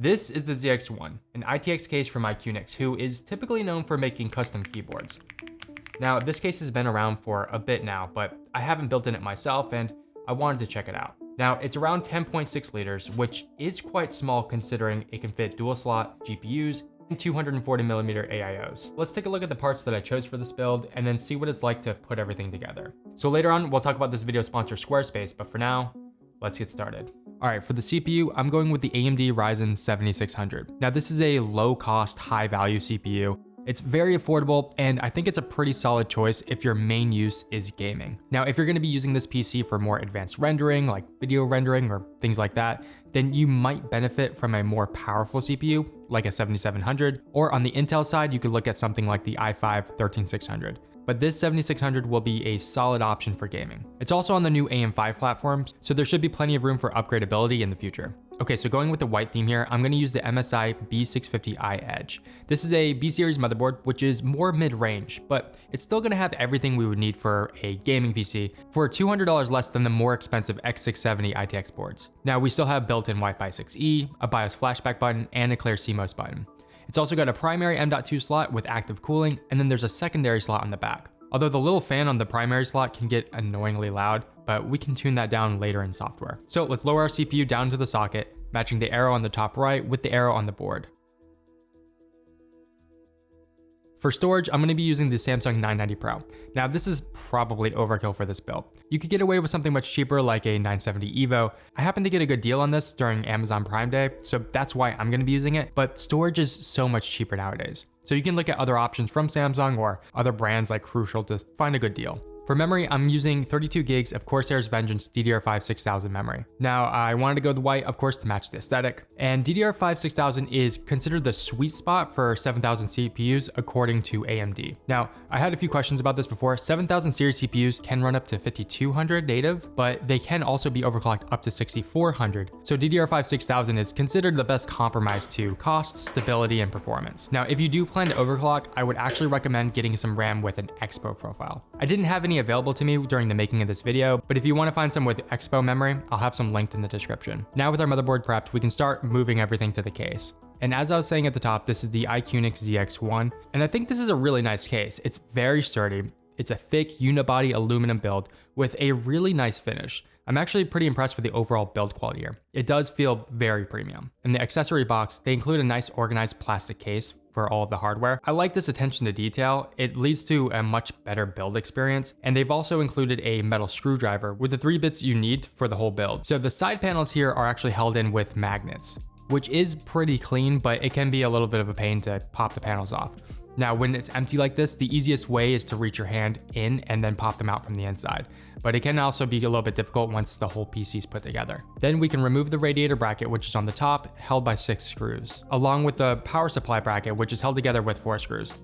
This is the ZX1, an ITX case from IQUNIX, who is typically known for making custom keyboards. Now, this case has been around for a bit now, but I haven't built in it myself and I wanted to check it out. Now, it's around 10.6 liters, which is quite small considering it can fit dual slot GPUs and 240mm AIOs. Let's take a look at the parts that I chose for this build and then see what it's like to put everything together. So later on, we'll talk about this video sponsor Squarespace, but for now, let's get started. All right, for the CPU, I'm going with the AMD Ryzen 7600. Now, this is a low-cost, high-value CPU. It's very affordable, and I think it's a pretty solid choice if your main use is gaming. Now, if you're gonna be using this PC for more advanced rendering, like video rendering or things like that, then you might benefit from a more powerful CPU, like a 7700, or on the Intel side, you could look at something like the i5 13600. But this 7600 will be a solid option for gaming. It's also on the new AM5 platform, so there should be plenty of room for upgradability in the future. Okay, so going with the white theme here, I'm gonna use the MSI B650i Edge. This is a B series motherboard, which is more mid-range, but it's still gonna have everything we would need for a gaming PC for $200 less than the more expensive X670 ITX boards. Now, we still have built-in Wi-Fi 6E, a BIOS flashback button, and a clear CMOS button. It's also got a primary M.2 slot with active cooling, and then there's a secondary slot on the back. Although the little fan on the primary slot can get annoyingly loud, but we can tune that down later in software. So let's lower our CPU down to the socket, matching the arrow on the top right with the arrow on the board. For storage, I'm gonna be using the Samsung 990 Pro. Now, this is probably overkill for this build. You could get away with something much cheaper like a 970 EVO. I happened to get a good deal on this during Amazon Prime Day, so that's why I'm gonna be using it, but storage is so much cheaper nowadays. So you can look at other options from Samsung or other brands like Crucial to find a good deal. For memory, I'm using 32 gigs of Corsair's Vengeance DDR5 6000 memory. Now, I wanted to go the white, of course, to match the aesthetic. And DDR5 6000 is considered the sweet spot for 7000 CPUs according to AMD. Now, I had a few questions about this before. 7000 series CPUs can run up to 5200 native, but they can also be overclocked up to 6400. So DDR5 6000 is considered the best compromise to cost, stability, and performance. Now, if you do plan to overclock, I would actually recommend getting some RAM with an Expo profile. I didn't have any available to me during the making of this video, but if you want to find some with Expo memory, I'll have some linked in the description. Now with our motherboard prepped, we can start moving everything to the case. And as I was saying at the top, this is the IQUNIX ZX1, and I think this is a really nice case. It's very sturdy. It's a thick unibody aluminum build with a really nice finish. I'm actually pretty impressed with the overall build quality here. It does feel very premium. In the accessory box, they include a nice organized plastic case for all of the hardware. I like this attention to detail. It leads to a much better build experience. And they've also included a metal screwdriver with the 3 bits you need for the whole build. So the side panels here are actually held in with magnets, which is pretty clean, but it can be a little bit of a pain to pop the panels off. Now, when it's empty like this, the easiest way is to reach your hand in and then pop them out from the inside. But it can also be a little bit difficult once the whole PC is put together. Then we can remove the radiator bracket, which is on the top, held by 6 screws, along with the power supply bracket, which is held together with 4 screws.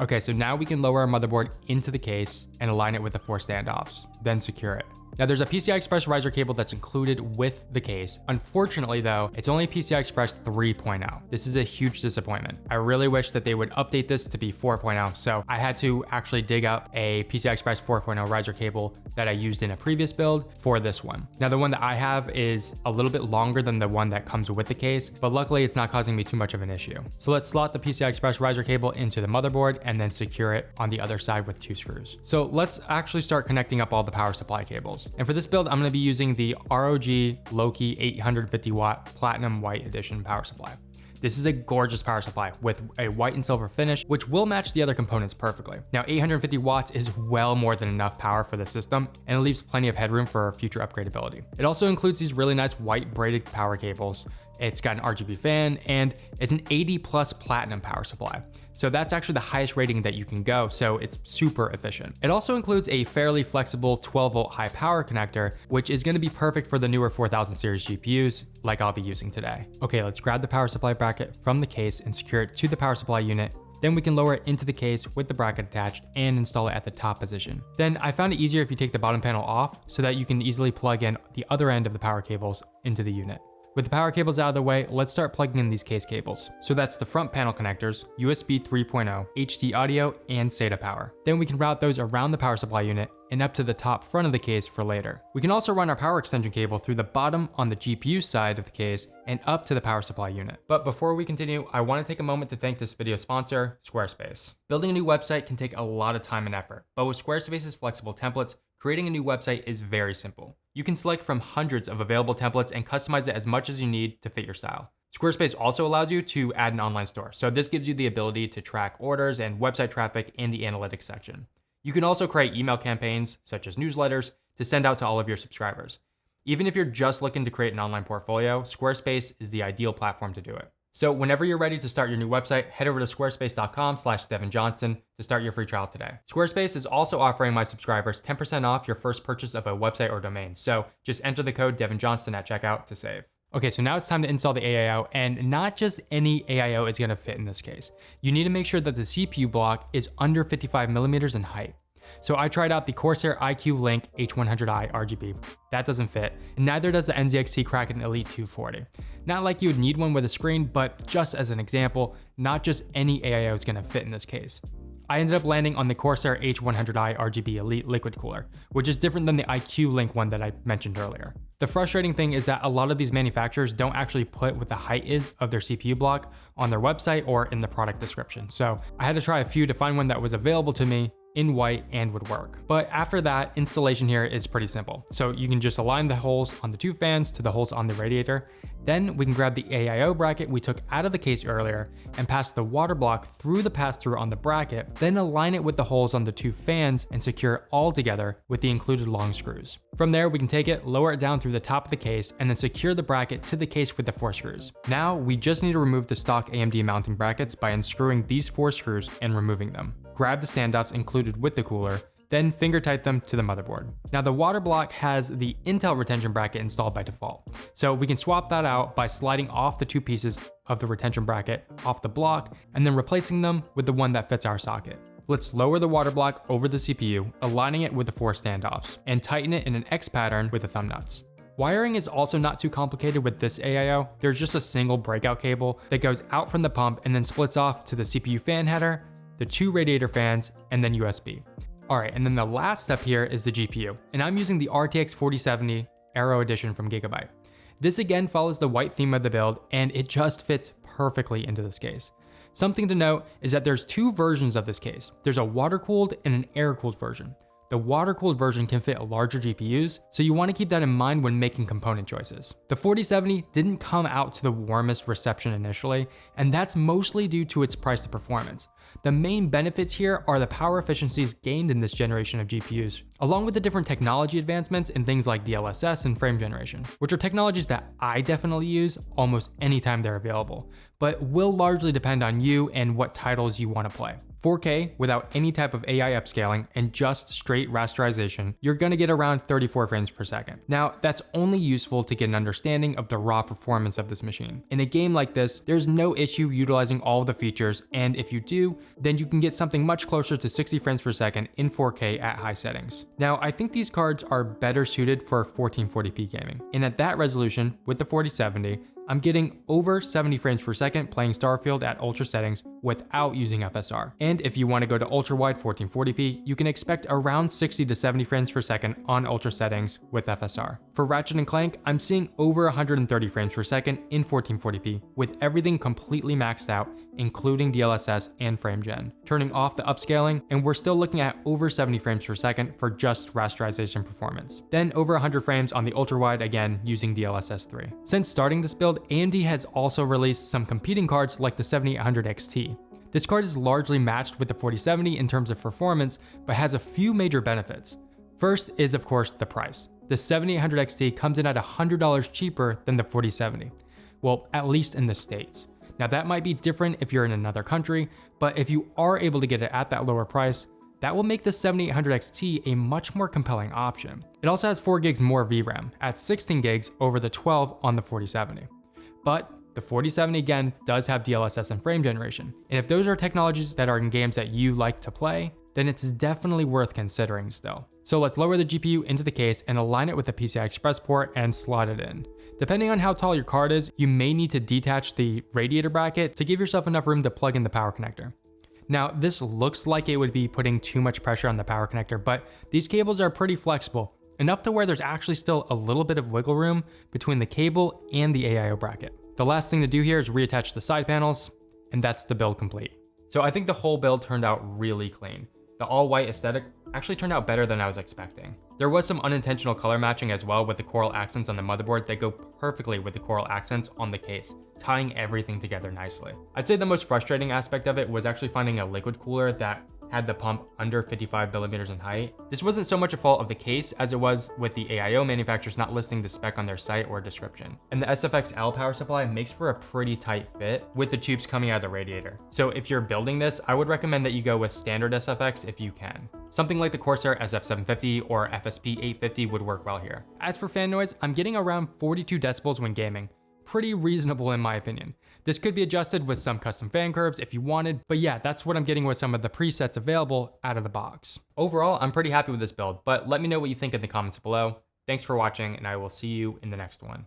Okay, so now we can lower our motherboard into the case and align it with the 4 standoffs, then secure it. Now, there's a PCI Express riser cable that's included with the case. Unfortunately though, it's only PCI Express 3.0. This is a huge disappointment. I really wish that they would update this to be 4.0. So I had to actually dig up a PCI Express 4.0 riser cable that I used in a previous build for this one. Now, the one that I have is a little bit longer than the one that comes with the case, but luckily it's not causing me too much of an issue. So let's slot the PCI Express riser cable into the motherboard and then secure it on the other side with 2 screws. So let's actually start connecting up all the power supply cables. And for this build, I'm going to be using the ROG Loki 850 watt Platinum White Edition power supply. This is a gorgeous power supply with a white and silver finish, which will match the other components perfectly. Now, 850 watts is well more than enough power for the system, and it leaves plenty of headroom for future upgradability. It also includes these really nice white braided power cables. It's got an RGB fan, and it's an 80 plus platinum power supply. So that's actually the highest rating that you can go, so it's super efficient. It also includes a fairly flexible 12 volt high power connector, which is gonna be perfect for the newer 4000 series GPUs, like I'll be using today. Okay, let's grab the power supply bracket from the case and secure it to the power supply unit. Then we can lower it into the case with the bracket attached and install it at the top position. Then I found it easier if you take the bottom panel off so that you can easily plug in the other end of the power cables into the unit. With the power cables out of the way, let's start plugging in these case cables. So that's the front panel connectors, USB 3.0, HD audio, and SATA power. Then we can route those around the power supply unit and up to the top front of the case for later. We can also run our power extension cable through the bottom on the GPU side of the case and up to the power supply unit. But before we continue, I want to take a moment to thank this video sponsor, Squarespace. Building a new website can take a lot of time and effort, but with Squarespace's flexible templates, creating a new website is very simple. You can select from hundreds of available templates and customize it as much as you need to fit your style. Squarespace also allows you to add an online store, so this gives you the ability to track orders and website traffic in the analytics section. You can also create email campaigns, such as newsletters, to send out to all of your subscribers. Even if you're just looking to create an online portfolio, Squarespace is the ideal platform to do it. So whenever you're ready to start your new website, head over to squarespace.com/DevinJohnston to start your free trial today. Squarespace is also offering my subscribers 10% off your first purchase of a website or domain, so just enter the code DevinJohnston at checkout to save. Okay, so now it's time to install the AIO, and not just any AIO is gonna fit in this case. You need to make sure that the CPU block is under 55 millimeters in height. So I tried out the Corsair IQUNIX H100i RGB. That doesn't fit, and neither does the NZXT Kraken Elite 240. Not like you would need one with a screen, but just as an example, not just any AIO is gonna fit in this case. I ended up landing on the Corsair H100i RGB Elite liquid cooler, which is different than the IQLink one that I mentioned earlier. The frustrating thing is that a lot of these manufacturers don't actually put what the height is of their CPU block on their website or in the product description. So I had to try a few to find one that was available to me in white and would work. But after that, installation here is pretty simple. So you can just align the holes on the two fans to the holes on the radiator. Then we can grab the AIO bracket we took out of the case earlier and pass the water block through the pass-through on the bracket, then align it with the holes on the two fans and secure it all together with the included long screws. From there, we can take it, lower it down through the top of the case, and then secure the bracket to the case with the 4 screws. Now, we just need to remove the stock AMD mounting brackets by unscrewing these 4 screws and removing them. Grab the standoffs included with the cooler, then finger tight them to the motherboard. Now the water block has the Intel retention bracket installed by default, so we can swap that out by sliding off the 2 pieces of the retention bracket off the block and then replacing them with the one that fits our socket. Let's lower the water block over the CPU, aligning it with the 4 standoffs, and tighten it in an X pattern with the thumb nuts. Wiring is also not too complicated with this AIO. There's just a single breakout cable that goes out from the pump and then splits off to the CPU fan header, the 2 radiator fans, and then USB. All right, and then the last step here is the GPU, and I'm using the RTX 4070 Aero Edition from Gigabyte. This again follows the white theme of the build, and it just fits perfectly into this case. Something to note is that there's 2 versions of this case. There's a water-cooled and an air-cooled version. The water-cooled version can fit larger GPUs, so you want to keep that in mind when making component choices. The 4070 didn't come out to the warmest reception initially, and that's mostly due to its price to performance. The main benefits here are the power efficiencies gained in this generation of GPUs, along with the different technology advancements in things like DLSS and frame generation, which are technologies that I definitely use almost anytime they're available, but will largely depend on you and what titles you want to play. 4K without any type of AI upscaling and just straight rasterization, you're gonna get around 34 frames per second. Now, that's only useful to get an understanding of the raw performance of this machine. In a game like this, there's no issue utilizing all of the features, and if you do, then you can get something much closer to 60 frames per second in 4K at high settings. Now, I think these cards are better suited for 1440p gaming, and at that resolution, with the 4070, I'm getting over 70 frames per second playing Starfield at ultra settings without using FSR. And if you want to go to ultra wide 1440p, you can expect around 60 to 70 frames per second on ultra settings with FSR. For Ratchet & Clank, I'm seeing over 130 frames per second in 1440p with everything completely maxed out, including DLSS and frame gen. Turning off the upscaling, and we're still looking at over 70 frames per second for just rasterization performance. Then over 100 frames on the ultra wide, again using DLSS 3. Since starting this build, AMD has also released some competing cards like the 7800 XT. This card is largely matched with the 4070 in terms of performance, but has a few major benefits. First is of course the price. The 7800 XT comes in at $100 cheaper than the 4070. Well, at least in the States. Now that might be different if you're in another country, but if you are able to get it at that lower price, that will make the 7800 XT a much more compelling option. It also has 4 gigs more VRAM at 16 gigs over the 12 on the 4070. But the 4070 again does have DLSS and frame generation. And if those are technologies that are in games that you like to play, then it's definitely worth considering still. So let's lower the GPU into the case and align it with the PCI Express port and slot it in. Depending on how tall your card is, you may need to detach the radiator bracket to give yourself enough room to plug in the power connector. Now, this looks like it would be putting too much pressure on the power connector, but these cables are pretty flexible, enough to where there's actually still a little bit of wiggle room between the cable and the AIO bracket. The last thing to do here is reattach the side panels, and that's the build complete. So I think the whole build turned out really clean. The all white aesthetic actually turned out better than I was expecting. There was some unintentional color matching as well with the coral accents on the motherboard that go perfectly with the coral accents on the case, tying everything together nicely. I'd say the most frustrating aspect of it was actually finding a liquid cooler that had the pump under 55 millimeters in height. This wasn't so much a fault of the case as it was with the AIO manufacturers not listing the spec on their site or description. And the SFX-L power supply makes for a pretty tight fit with the tubes coming out of the radiator. So if you're building this, I would recommend that you go with standard SFX if you can. Something like the Corsair SF750 or FSP 850 would work well here. As for fan noise, I'm getting around 42 decibels when gaming. Pretty reasonable in my opinion. This could be adjusted with some custom fan curves if you wanted, but yeah, that's what I'm getting with some of the presets available out of the box. Overall, I'm pretty happy with this build, but let me know what you think in the comments below. Thanks for watching, and I will see you in the next one.